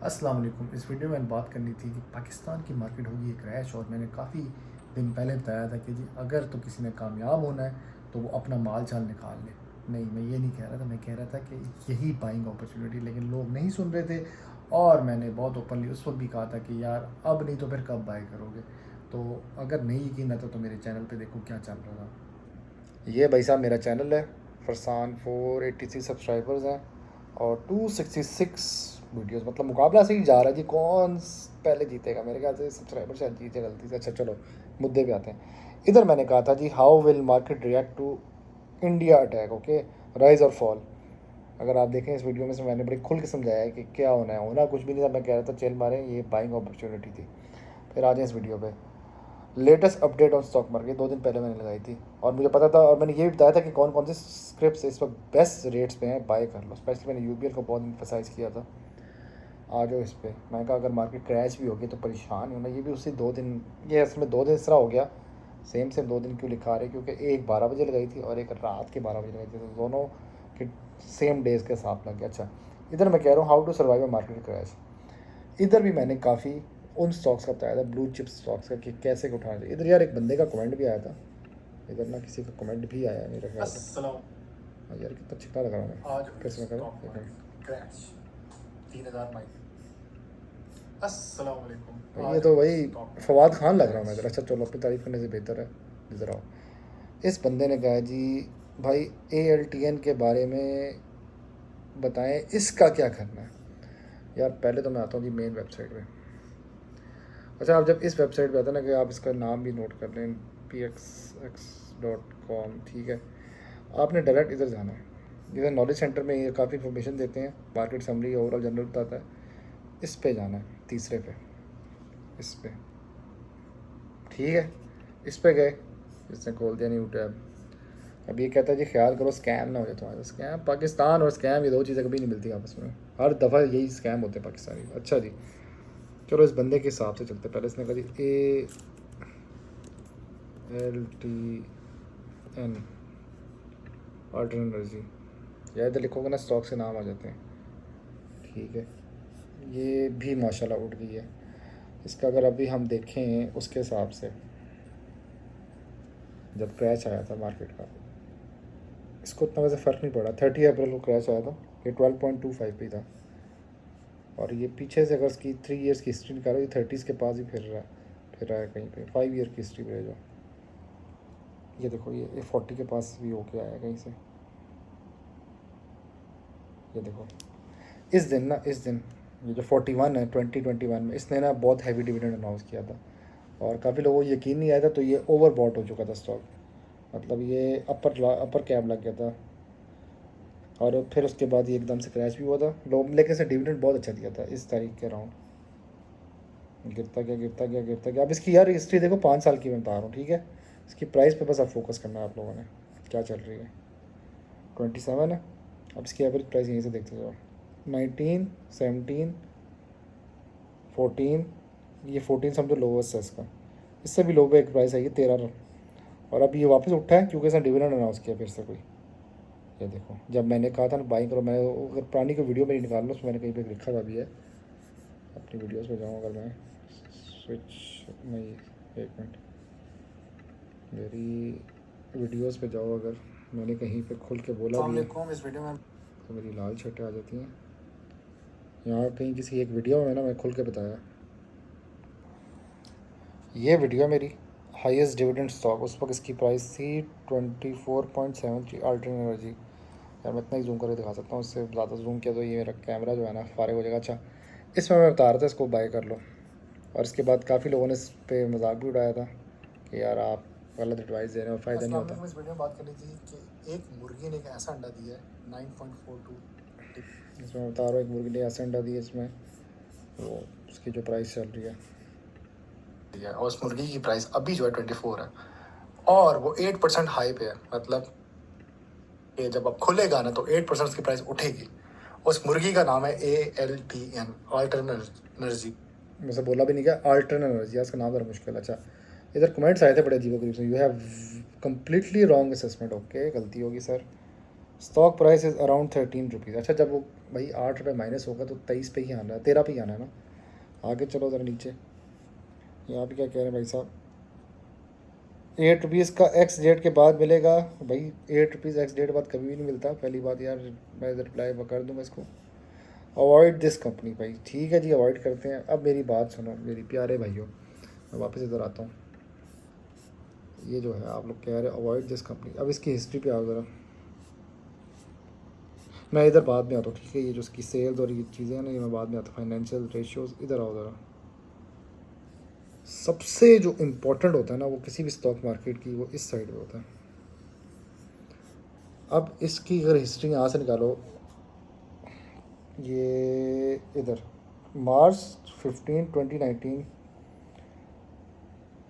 अस्सलाम वालेकुम। इस वीडियो में बात करनी थी कि पाकिस्तान की मार्केट होगी एक क्रैश, और मैंने काफ़ी दिन पहले बताया था कि जी अगर तो किसी ने कामयाब होना है तो वो अपना माल चाल निकाल ले। नहीं, मैं ये नहीं कह रहा था, मैं कह रहा था कि यही बाइंग अपॉर्चुनिटी, लेकिन लोग नहीं सुन रहे थे। और मैंने बहुत ओपनली उस वक्त भी कहा था कि यार अब नहीं तो फिर कब बाय करोगे। तो अगर नहीं यकीन आता तो मेरे चैनल पे देखो क्या चल रहा था। ये भाई साहब मेरा चैनल है, फरसान 483 सब्सक्राइबर्स हैं और 266 वीडियोस, मतलब मुकाबला से ही जा रहा है जी, पहले जीतेगा। मेरे ख्याल से सब्सक्राइबर शायद जीते गलती से। अच्छा चलो मुद्दे पे आते हैं। इधर मैंने कहा था जी, how will market react to India attack, okay, rise और फॉल। अगर आप देखें इस वीडियो में से मैंने बड़ी खुल के समझाया है कि क्या होना है। होना कुछ भी नहीं था, मैं कह रहा था चल मारे, ये बाइंग अपॉर्चुनिटी थी। फिर आ जाए इस वीडियो पे। Latest update on stock market 2 दिन पहले मैंने लगाई थी, और मुझे पता था, और मैंने ये भी बताया था कि कौन कौन से स्क्रिप्ट इस वक्त बेस्ट रेट्स पे हैं, बाय कर लो। स्पेशली मैंने यूबीएल को बहुत इम्फेसाइज़ किया था। आ जाओ इस पर। मैंने कहा अगर मार्केट क्रैश भी होगी तो परेशान होना। ये भी उसी 2 दिन, ये इसमें 2 दिन इस तरह हो गया। सेम सेम 2 दिन क्यों लिखा रहे, क्योंकि एक 12 बजे लगाई थी और एक रात के 12 बजे लगाई थी, तो दोनों के सेम डेज़ के साथ लग गया। अच्छा, इधर मैं कह रहा हूँ how to survive a market crash. इधर भी मैंने काफ़ी उन स्टॉक्स का बताया था, ब्लू चिप स्टॉक्स का, कि कैसे को उठाना चाहिए। इधर यार एक बंदे का कमेंट भी आया था, इधर ना किसी का कमेंट भी आया है मेरे ख्याल से। अस्सलाम। हाँ यार कितना चिकना लग रहा हूँ मैं। आज कैसे मैं करूँ, स्टॉक एक मिनट। Market crash 3000 mile. अस्सलाम वालेकुम। ये आज तो वही स्टॉक फवाद मार्केट खान लग रहा हूँ मैं क्रैश। इधर। अच्छा चलो, अपनी तारीफ करने से बेहतर है इधर आओ। इस बंदे ने कहा जी, भाई ALTN के बारे में बताएं, इसका क्या करना है। यार पहले तो मैं आता हूँ जी मेन वेबसाइट पे। अच्छा, आप जब इस वेबसाइट पे आते हैं ना, कि आप इसका नाम भी नोट कर लें, pxx.com, ठीक है। आपने डायरेक्ट इधर जाना है। इधर नॉलेज सेंटर में ये काफ़ी इन्फॉर्मेशन देते हैं, मार्केट समरी ओवरऑल जनरल बताता है। इस पे जाना है, तीसरे पे, इस पे, ठीक है। इस पे गए, इसने खोल दिया न्यू टैब। अब ये कहता है जी ख्याल करो स्कैम ना हो जाए तुम्हारा। स्कैम, पाकिस्तान और स्कैम ये दो चीज़ें कभी नहीं मिलती आपस में, हर दफ़ा यही स्कैम होते हैं पाकिस्तानी। अच्छा जी, चलो इस बंदे के हिसाब से चलते। पहले इसने कहा जी ALTN अल्टरनेट एनर्जी, या इधर लिखोगे ना स्टॉक से नाम आ जाते हैं, ठीक है। ये भी माशाल्लाह उठ गई है। इसका अगर अभी हम देखें उसके हिसाब से, जब क्रैश आया था मार्केट का, इसको उतना वैसे फ़र्क नहीं पड़ा। 30 अप्रैल को क्रैश आया था, ये 12.25 पे था। और ये पीछे से अगर इसकी 3 ईयर्स की हिस्ट्री निकालो, ये 30s के पास ही फिर रहा है कहीं पे। 5 ईयर की हिस्ट्री पे जो, ये देखो, ये 40 के पास भी होके आया कहीं से। ये देखो इस दिन ना, इस दिन ये जो 41 है 2021 में, इसने ना बहुत हैवी डिविडेंड अनाउंस किया था, और काफ़ी लोगों को यकीन नहीं आया था, तो ये ओवर बॉट हो चुका था स्टॉक। मतलब ये अपर कैप लग गया था, और फिर उसके बाद ये एकदम से क्रैश भी हुआ था। लोग लेकिन इसने डिविडेंड बहुत अच्छा दिया था इस तारीख के अराउंड। गिरता गया गिरता गया गिरता गया। अब इसकी यार हिस्ट्री देखो, 5 साल की मैं बता रहा हूँ, ठीक है। इसकी प्राइस पे बस अब फोकस करना है आप लोगों ने, क्या चल रही है। 27 है। अब इसकी एवरेज प्राइस यहीं से देखते जाओ, 19, 17, 14, ये 14 समझो लोवेस्ट है इसका। इससे भी लो पे एक प्राइस है ये 13। और अब ये वापस उठा है क्योंकि इसने डिविडेंड अनाउंस किया फिर से कोई। ये देखो, जब मैंने कहा था ना बाइंग करो, मैंने अगर पुरानी को वीडियो में निकाल लो, उसमें मैंने कहीं पे लिखा था भी है। अपनी वीडियोस पे जाऊँ अगर मैं, स्विच नहीं, एक मिनट, मेरी वीडियोस पे जाओ, अगर मैंने कहीं पे खुल के बोला भी है इस वीडियो में तो मेरी लाल छटें आ जाती हैं। यहाँ कहीं किसी एक वीडियो में ना मैं खुल के बताया, ये वीडियो मेरी हाईएस्ट डिविडेंड स्टॉक, उस वक्त इसकी प्राइस थी 24.73 अल्टरनेट एनर्जी। यार मैं इतना ही जूम करके दिखा सकता हूँ, इससे ज़्यादा जूम किया तो ये मेरा कैमरा जो है ना फारिग हो जाएगा। अच्छा, इसमें मैं बता रहा था इसको बाय कर लो, और इसके बाद काफ़ी लोगों ने इस पर मजाक भी उड़ाया था कि यार आप गलत एडवाइस दे रहे हो, फ़ायदा नहीं होता। इस वीडियो में बात करनी थी कि एक मुर्गी ने एक ऐसा अंडा दिया है 9.42। इसमें मैं बता रहा हूँ, एक मुर्गी ने ऐसे अंडा दिया इसमें, वो उसकी जो प्राइस चल रही है, और उस मुर्गी की प्राइस अभी जो है 24 है, और वो 8% हाई पे है। मतलब ये जब अब खुलेगा ना तो 8% उसकी प्राइस उठेगी। उस मुर्गी का नाम है ALTN, अल्टरनेट एनर्जी। वैसे बोला भी नहीं क्या, अल्टरनेट एनर्जी, इसका नाम ज़रा मुश्किल। अच्छा, इधर कमेंट्स आए थे बड़े अजीब गरीब से, you have completely wrong assessment, okay, गलती होगी sir, stock price is around 13 rupees. अच्छा, जब वो भाई 8 रुपये माइनस होगा तो 23 पे ही आना है, 13 पे ही आना है ना। आगे चलो ज़रा नीचे, यहाँ पे क्या कह रहे हैं भाई साहब, 8 रुपीज़ का एक्स डेट के बाद मिलेगा। भाई 8 रुपीज़ एक्स डेट के बाद कभी भी नहीं मिलता, पहली बात यार, मैं रिप्लाई कर दूँगा इसको। अवॉइड दिस कंपनी, भाई ठीक है जी, अवॉइड करते हैं। अब मेरी बात सुनो मेरी प्यारे भाइयों, मैं वापस इधर आता हूँ। ये जो है आप लोग कह रहे हैं अवॉइड दिस कंपनी, अब इसकी हिस्ट्री पे आओ ज़रा, मैं इधर बाद में आता हूँ, ठीक है। ये जो इसकी सेल्स और ये चीज़ें हैं ना, ये मैं बाद में आता हूँ। फाइनेंशियल रेशियोज़, इधर आओ ज़रा। सबसे जो इम्पोर्टेंट होता है ना वो किसी भी स्टॉक मार्केट की, वो इस साइड में होता है। अब इसकी अगर हिस्ट्री यहाँ से निकालो, ये इधर मार्च 15 2019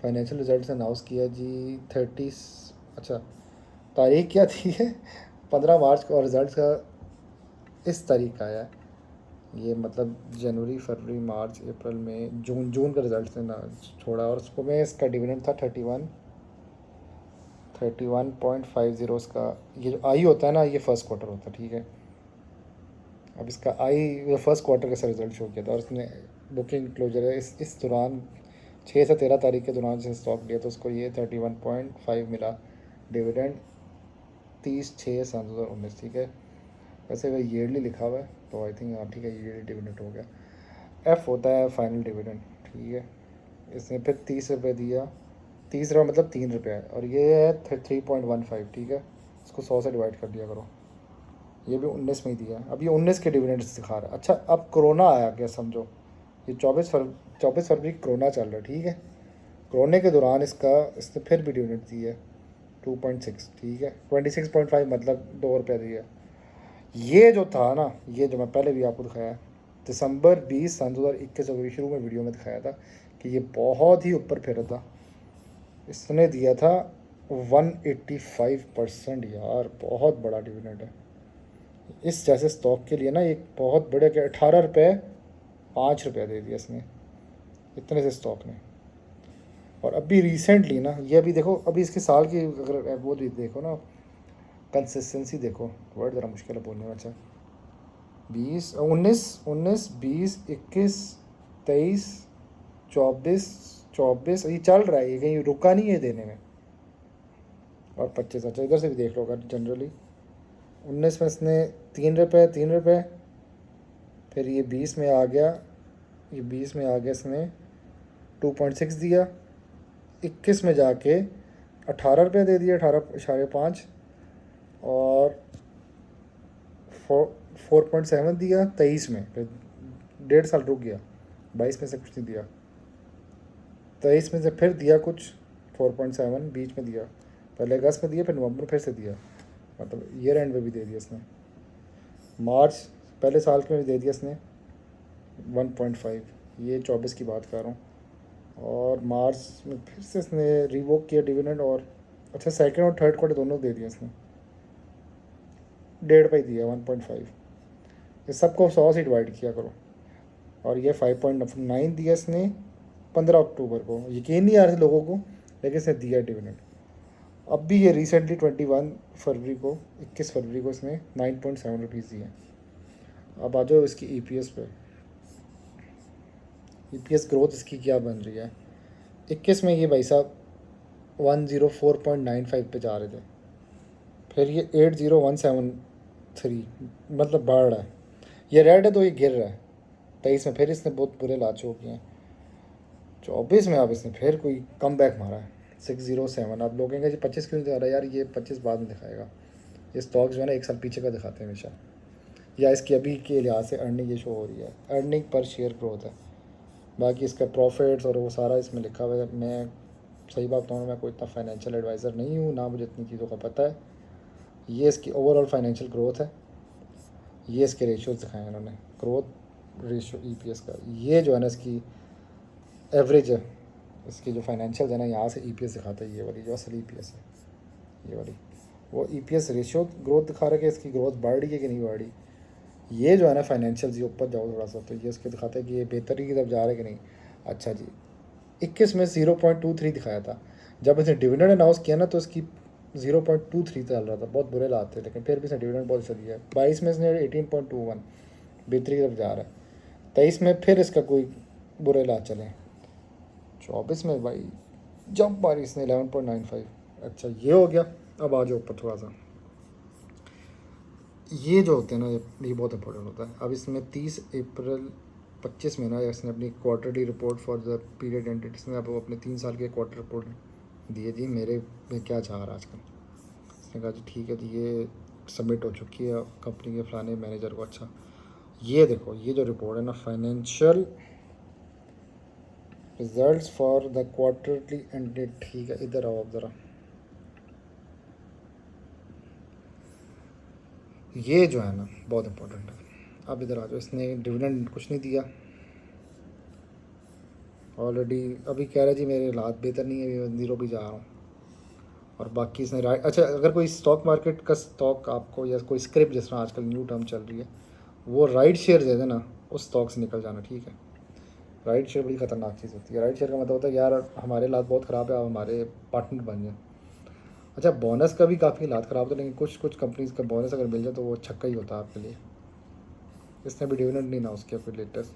फाइनेंशियल रिजल्ट अनाउंस किया जी 30। अच्छा, तारीख क्या थी है 15 मार्च को, और रिज़ल्ट का इस तारीख का आया है। ये मतलब जनवरी फरवरी मार्च अप्रैल में जून, जून का रिज़ल्ट से ना छोड़ा, और उसको में इसका डिविडेंड था 31.50 उसका। ये जो आई होता है ना, ये फर्स्ट क्वार्टर होता है, ठीक है। अब इसका आई फर्स्ट क्वार्टर का रिजल्ट शो किया था, और उसने बुकिंग क्लोजर है इस दौरान 6 से 13 तारीख के दौरान से स्टॉक लिया, तो उसको ये 31.5 मिला डिविडेंड 30/6/2019, ठीक है। वैसे वह ईयरली लिखा हुआ है तो आई थिंक हाँ ठीक है, ईयरली डिविडेंड हो गया। एफ़ होता है फाइनल डिविडेंड, ठीक है। इसने फिर 30 रुपये दिया, 30 रुपये मतलब 3 रुपये है, और ये है 3.15, ठीक है। इसको 100 से डिवाइड कर दिया करो, ये भी 19 में ही दिया। अब ये 19 के डिविडेंड्स दिखा रहा है। अच्छा, अब कोरोना आया क्या समझो, ये 24 फरवरी कोरोना चल रहा है, ठीक है। कोरोना के दौरान इसने फिर भी डिविडेंड दिया है 2.6, ठीक है। 26.5 मतलब 2 रुपये दिया। ये जो था ना, ये जो मैं पहले भी आपको दिखाया, दिसंबर 20 सन 2021 शुरू में वीडियो में दिखाया था कि ये बहुत ही ऊपर फिर था। इसने दिया था 185%, यार बहुत बड़ा डिविडेंड है इस जैसे स्टॉक के लिए ना। एक बहुत बड़े के 18 रुपये 5 रुपये दे दिया इसने इतने से स्टॉक ने। और अभी रिसेंटली ना, ये अभी देखो, अभी इसके साल की अगर वो भी देखो ना, कंसिस्टेंसी देखो, वर्ड ज़रा मुश्किल है बोलने में। अच्छा, 19 20 21 23 24 ये चल रहा है, ये कहीं रुका नहीं है देने में। और 25, अच्छा इधर से भी देख लो अगर जनरली 19 में इसने 3 रुपये, फिर ये 20 में आ गया, ये 20 में आ गया इसने 2.6 दिया, 21 में जाके 18 रुपये दे दिया, 18.5, और 4.7 दिया 23 में, फिर 1.5 साल रुक गया, 22 में से कुछ नहीं दिया, 23 में से फिर दिया कुछ 4.7 बीच में दिया, पहले अगस्त में दिया, फिर नवंबर फिर से दिया, मतलब ईयर एंड में भी दे दिया इसने। मार्च पहले साल के में दे दिया इसने 1.5, ये 24 की बात कर रहा हूँ। और मार्च में फिर से इसने रिवोक किया डिविडेंड, और अच्छा सेकंड और थर्ड क्वार्टर दोनों दे दिया इसने, 1.5 पे ही दिया 1.5। ये सबको 100 से डिवाइड किया करो, और ये 5.9 दिया इसने 15 अक्टूबर को। यकीन नहीं आ रहा था लोगों को, लेकिन इसने दिया डिविडेंड। अब भी ये रिसेंटली 21 फरवरी को इसने 9.7 रुपीज़ दिए। अब आ जाओ इसकी EPS पे, EPS ग्रोथ इसकी क्या बन रही है। 21 में ये भाई साहब 104.95 पे जा रहे थे, फिर ये 80.173, मतलब बढ़ रहा है। ये रेड है तो ये गिर रहा है। 23 में फिर इसने बहुत बुरे लाच हो किए हैं। 24 में अब इसने फिर कोई कम बैक मारा है 607। अब लोग कहेंगे जी 25 क्यों नहीं दिखा रहा यार, ये 25 बाद में दिखाएगा। ये स्टॉक जो है ना 1 साल पीछे का दिखाते हैं हमेशा, या इसकी अभी के लिहाज से अर्निंग ये शो हो रही है, अर्निंग पर शेयर ग्रोथ है। बाकी इसका प्रॉफिट्स और वो सारा इसमें लिखा हुआ है। मैं सही बात बताऊँ, मैं कोई इतना फाइनेंशियल एडवाइज़र नहीं हूँ, ना मुझे इतनी चीज़ों का पता है। ये इसकी ओवरऑल फाइनेंशियल ग्रोथ है, ये इसके रेशियोज दिखाए इन्होंने, ग्रोथ रेशियो EPS का। ये जो है ना इसकी एवरेज है, इसकी जो फाइनेंशियल है ना, यहाँ से EPS दिखाता है, ये वाली जो असल EPS है, ये वाली वो EPS रेशियो ग्रोथ दिखा रहा है कि इसकी ग्रोथ बढ़ रही है कि नहीं बढ़ रही। ये जो है ना फाइनेंशियल जी ऊपर जाओ थोड़ा सा, तो ये इसके दिखाता है कि ये बेहतरी की तरफ जा रहा है कि नहीं। अच्छा जी, 21 में 0.23 दिखाया था। जब इसने डिविडेंड अनाउंस किया ना, तो इसकी 0.23 चल रहा था, बहुत बुरे हालात थे, लेकिन फिर भी इसने डिविडेंड बहुत अच्छा दिया है। 22 में इसने 18.21 बेहतरी की तरफ जा रहा है। 23 में फिर इसका कोई बुरे हालात चले। 24 में भाई जंप मारी इसने 11.95। अच्छा ये हो गया। अब आ जाओ ऊपर थोड़ा सा, ये जो होते हैं ना ये बहुत इंपॉर्टेंट होता है। अब इसमें 30 अप्रैल 25 में ना इसने अपनी quarterly report for the period ended, इसने अब अपने 3 साल के क्वार्टर रिपोर्ट दिए जी मेरे में क्या चाह रहा है आजकल। इसने कहा जी ठीक है जी ये सबमिट हो चुकी है कंपनी के फलाने मैनेजर को। अच्छा ये देखो ये जो रिपोर्ट है ना, financial results for the quarterly ended, ठीक है इधर आओ आप ज़रा। ये जो है ना बहुत इंपॉर्टेंट है। अब इधर आ जाओ, इसने डिविडेंड कुछ नहीं दिया ऑलरेडी, अभी कह रहा है जी मेरे हालात बेहतर नहीं है, मैं ज़ीरो भी जा रहा हूँ। और बाकी इसने राइट, अच्छा अगर कोई स्टॉक मार्केट का स्टॉक आपको या कोई स्क्रिप्ट जिस तरह आजकल न्यू टर्म चल रही है वो राइट शेयर दे देना, उस स्टॉक से निकल जाना, ठीक है। राइट शेयर बड़ी ख़तरनाक चीज़ होती है। राइट शेयर का मतलब होता है यार हमारे हालात बहुत ख़राब है, आप हमारे पार्टनर बन जाए। अच्छा बोनस का भी काफ़ी हालात ख़राब होते हैं, लेकिन कुछ कुछ कंपनीज़ का बोनस अगर मिल जाए तो वो छक्का ही होता है आपके लिए। इसने भी डिविडेंड नहीं ना उसके फिर लेटेस्ट,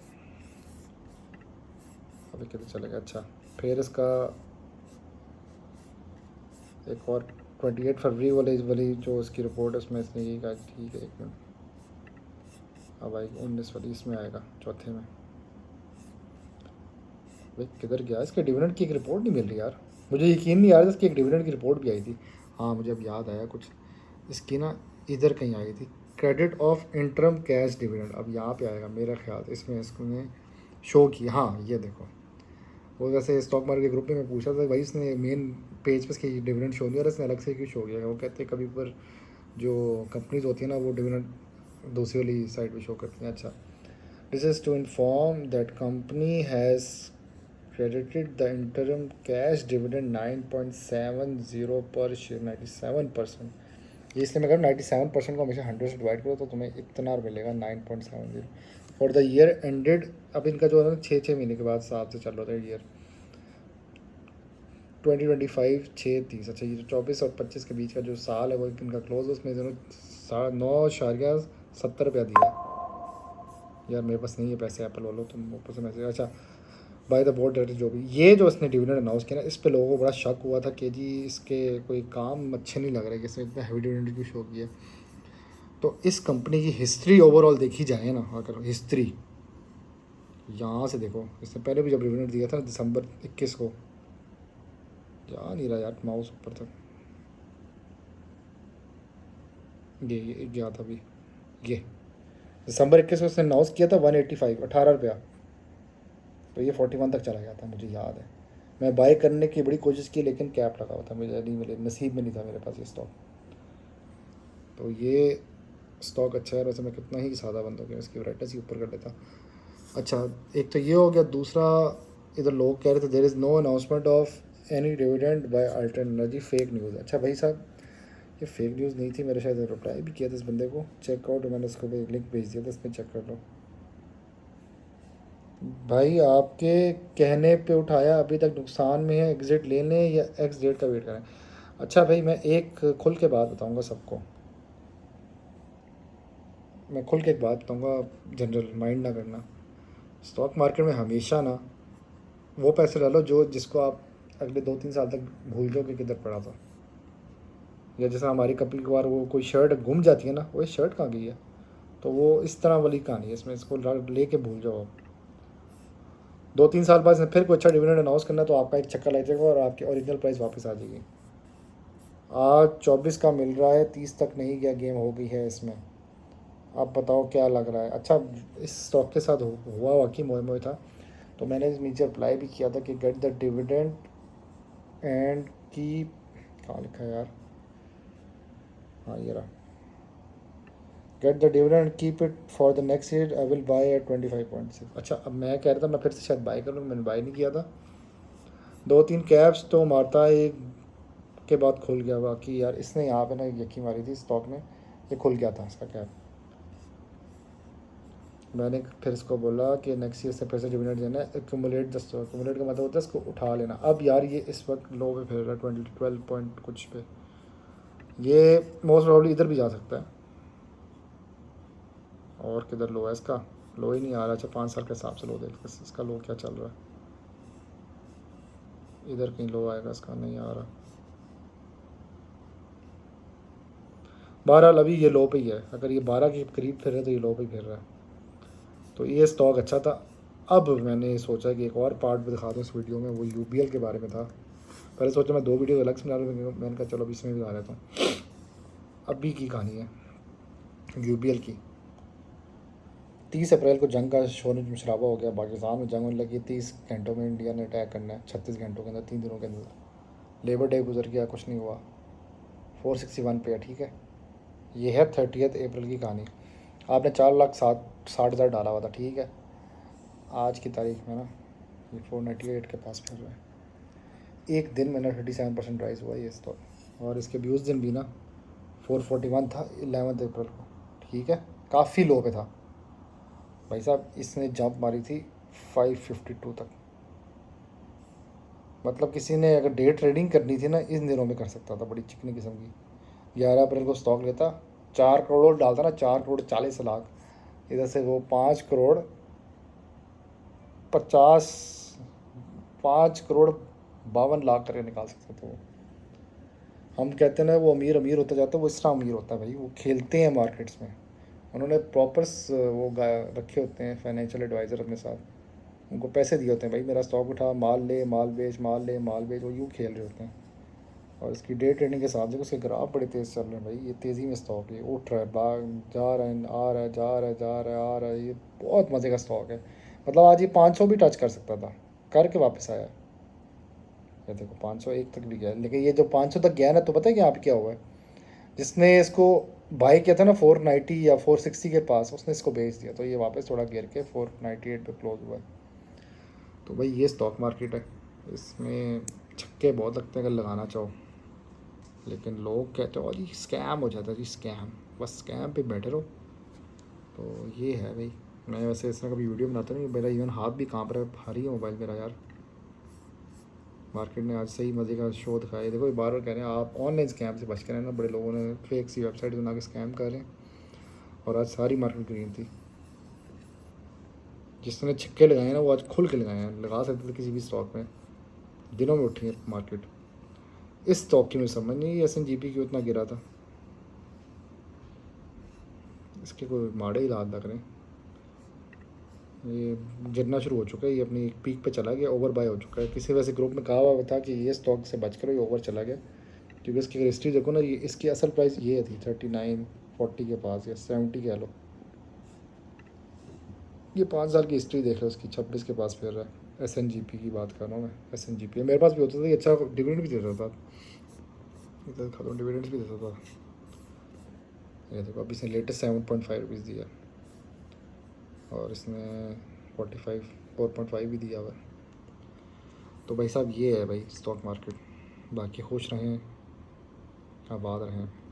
अभी कितने चलेगा। अच्छा फिर इसका एक और 28 फरवरी वाली जो इसकी रिपोर्ट है उसमें इसने यही कहा ठीक है 1 मिनट, अब आई 19 वाली इसमें आएगा चौथे में। भाई किधर गया, इसके डिविडेंड की एक रिपोर्ट नहीं मिल रही यार, मुझे यकीन नहीं आ रहा इसकी एक डिविडेंड की रिपोर्ट भी आई थी। हाँ मुझे अब याद आया कुछ, इसकी ना इधर कहीं आई थी, credit of interim cash dividend, अब यहाँ पे आएगा मेरा ख्याल इसमें इसने शो किया। हाँ ये देखो, वो वैसे स्टॉक मार्केट के ग्रुप में मैं पूछा था भाई इसने मेन पेज पे इसकी डिविडेंड शो नहीं हो रहा, इसने अलग से क्यों शो किया। वो कहते हैं कभी पर जो कंपनीज होती है ना वो डिविडेंड दूसरी वाली साइड पे शो करती हैं। अच्छा this is to inform that company has credited the interim cash dividend 9.70 पर शेयर 97%। ये इसलिए मैं कह रहा हूँ 97% को हमेशा 100 से डिवाइड करो तो तुम्हें इतना मिलेगा 9.70 फॉर द ईयर एंडेड। अब इनका जो है ना 6 महीने के बाद 7 से चल रहा था ईयर 2025 6/30। अच्छा ये जो 24 और 25 के बीच का जो साल है वो इनका क्लोज है, उसमें जो 9.70 दिया यार, मेरे पास नहीं है पैसे एप्पल वालों, तुम ऊपर से मैसेज। अच्छा बाय द बोर्ड डायरेक्टर जो भी, ये जो इसने डिविडेंड अनाउंस किया ना इस पे लोगों को बड़ा शक हुआ था कि जी इसके कोई काम अच्छे नहीं लग रहे कि इसने इतना हैवी डिविडेंड क्यों शो किया। तो इस कंपनी की हिस्ट्री ओवरऑल देखी जाए ना, अगर हिस्ट्री यहाँ से देखो, इसने पहले भी जब डिविडेंड दिया था दिसंबर 21 को, जा नहीं रहा यार माउस ऊपर तक, ये गया था अभी, ये दिसंबर 21 को इसने अनाउंस किया था 185 18 रुपया, तो ये 41 तक चला गया था मुझे याद है। मैं बाय करने की बड़ी कोशिश की लेकिन कैप लगा हुआ था, मुझे नहीं मिले, नसीब में नहीं था मेरे पास ये स्टॉक। तो ये स्टॉक अच्छा है, वैसे मैं कितना ही सादा बंद हो गया, इसकी ब्राइटनेस ही ऊपर कर लेता। अच्छा एक तो ये हो गया, दूसरा इधर लोग कह रहे थे there is no announcement of any dividend by altern energy, fake news. अच्छा भाई साहब ये फेक न्यूज़ नहीं थी, मेरे शायद रिप्लाई भी किया था इस बंदे को, चेकआउट मैंने उसको एक लिंक भेज दिया था, इसमें चेक कर लो भाई। आपके कहने पे उठाया, अभी तक नुकसान में है, एग्ज़िट ले लें या एक्स डेट का वेट करें। अच्छा भाई मैं एक खुल के बात बताऊंगा सबको, मैं खुल के एक बात बताऊंगा, जनरल माइंड ना करना। स्टॉक मार्केट में हमेशा ना वो पैसे डालो जो जिसको आप अगले 2-3 साल तक भूल जाओ कि किधर पड़ा था। या जैसे हमारी कभी कभार वो कोई शर्ट गुम जाती है ना, वो शर्ट कहाँ गई है, तो वो इस तरह वाली कहानी है इसमें, इसको ले के भूल जाओ आप। 2-3 साल बाद फिर कोई अच्छा डिविडेंड अनाउंस करना तो आपका एक चक्कर लग जाएगा और आपकी ओरिजिनल प्राइस वापस आ जाएगी। आज 24 का मिल रहा है, 30 तक नहीं गया, गेम हो गई है इसमें। आप बताओ क्या लग रहा है। अच्छा इस स्टॉक के साथ हुआ वाकई मोए मोए था, तो मैंने नीचे अप्लाई भी किया था कि गेट द डिविडेंड एंड की, कहाँ लिखा है यार, हाँ ये रहा, get the dividend keep it for the next year, I will buy at 25.6। अच्छा अब मैं कह रहा था मैं फिर से शायद बाय कर लूँ, मैंने बाय नहीं किया था। 2-3 कैप्स तो मारता है, एक के बाद खुल गया, बाकी यार इसने यहाँ पे ना यकी मारी थी स्टॉक में, ये खुल गया था इसका कैप। मैंने फिर इसको बोला कि नेक्स्ट ईयर से फिर से डिविडेंड देना है, एक्यूमुलेट द स्टॉक, एक्यूमुलेट का मतलब होता है इसको उठा लेना। अब यार ये इस वक्त लो पे फिर रहा है 12 पॉइंट कुछ पे, ये मोस्ट प्रॉब्ली इधर भी जा सकता है। और किधर लो है इसका? लो ही नहीं आ रहा। अच्छा 5 साल के हिसाब से लो देख इसका लो क्या चल रहा है। इधर कहीं लो आएगा इसका, नहीं आ रहा। बहरहाल अभी ये लो पे ही है। अगर ये 12 के करीब फिर रहा है तो ये लो पे ही फिर रहा है। तो ये स्टॉक अच्छा था। अब मैंने सोचा कि एक और पार्ट भी दिखा दूँ इस वीडियो में, वो यूबीएल के बारे में था। पहले सोचा मैं 2 वीडियो अलग से बना लूँ, मैंने कहा चलो अब इसमें भी बना लेता हूँ। अभी की कहानी है यूबीएल की। 30 अप्रैल को जंग का शोर शराबा हो गया, पाकिस्तान में जंग होने लगी। 30 घंटों में इंडिया ने अटैक करना है, 36 घंटों के अंदर, 3 दिनों के अंदर। लेबर डे गुजर गया, कुछ नहीं हुआ। 461 पे है, ठीक है। ये है 30 अप्रैल की कहानी। आपने 4,60,000 डाला हुआ था, ठीक है। आज की तारीख में ना ये 498 के पास फिर रहा है। एक दिन में ना 37% राइज हुआ ये स्टॉक। और इसके भी उस दिन भी ना 441 था 11 अप्रैल को, ठीक है। काफ़ी लो पे था भाई साहब। इसने जंप मारी थी 552 तक। मतलब किसी ने अगर डे ट्रेडिंग करनी थी ना इन दिनों में कर सकता था, बड़ी चिकनी किस्म की। 11 अप्रैल को स्टॉक लेता, 4 करोड़ डालता ना, 4 करोड़ 40 लाख। इधर से वो 5 करोड़ 50 5 करोड़ 52 लाख करके निकाल सकता था वो। हम कहते हैं ना वो अमीर अमीर होता जाता है, वो इस तरह अमीर होता है भाई। वो खेलते हैं मार्केट्स में। उन्होंने प्रॉपर वो रखे होते हैं फाइनेंशियल एडवाइज़र अपने साथ। उनको पैसे दिए होते हैं, भाई मेरा स्टॉक उठा, माल ले माल बेच, माल ले माल बेच। वो यूँ खेल रहे होते हैं। और इसकी डे ट्रेडिंग के साथ जो उसके ग्राफ बड़े तेज़ चल रहे हैं भाई। ये तेज़ी में स्टॉक है, उठ रहा है, भाग जा रहा है, आ रहा है, जा रहा है, जा रहा है, आ रहा है। ये बहुत मज़े का स्टॉक है। मतलब आज ये 500 भी टच कर सकता था, करके वापस आया। ये देखो 501 तक भी गया। लेकिन ये जो 500 तक गया ना, तो पता है कि यहाँ पे क्या हुआ है? जिसने इसको बाई किया था ना 490 या 460 के पास, उसने इसको बेच दिया। तो ये वापस थोड़ा गिर के 498 पे क्लोज हुआ है। तो भाई ये स्टॉक मार्केट है। इसमें छक्के बहुत लगते हैं अगर लगाना चाहो। लेकिन लोग कहते हो जी स्कैम हो जाता है, जी स्कैम। बस स्कैम पे बैठे रहो। तो ये है भाई। मैं वैसे इस तरह कभी वीडियो बनाता नहीं, मेरा इवन हाथ भी काँप रहा है, भारी है मोबाइल मेरा यार। मार्केट ने आज सही मज़े का शो दिखाया है। देखो ये बार बार कह रहे हैं आप ऑनलाइन स्कैम से बच के रहना। बड़े लोगों ने फेक सी वेबसाइट बना के स्कैम कर रहे हैं। और आज सारी मार्केट ग्रीन थी। जिसने छक्के लगाए ना वो आज खुल के लगाए हैं। लगा सकते थे किसी भी स्टॉक में। दिनों में उठी है मार्केट। इस स्टॉक की मुझे समझ नहीं, SNGP क्यों इतना गिरा था। इसके कोई माड़े इलाज लग रहे हैं। ये गिरना शुरू हो चुका है। ये अपनी एक पीक पे चला गया, ओवर बाय हो चुका है। किसी वैसे ग्रुप में कहा हुआ था कि ये स्टॉक से बच करो, ये ओवर चला गया। क्योंकि इसकी हिस्ट्री देखो ना, ये इसकी असल प्राइस ये थी 39-40 के पास, या 70 कह लो। ये 5 साल की हिस्ट्री देख लो इसकी, 26 के पास फिर रहा है। SNGP की बात कर रहा हूँ मैं। SNGP मेरे पास भी होता था, ये अच्छा डिविडेंड भी देता था। इधर खत्म डिविडेंड्स भी देता था। ये देखो अभी इसने लेटेस्ट 7.5 रुपीज़ दिया। और इसने 4.5 भी दिया हुआ। तो भाई साहब ये है भाई स्टॉक मार्केट। बाकी खुश रहें, आबाद रहें।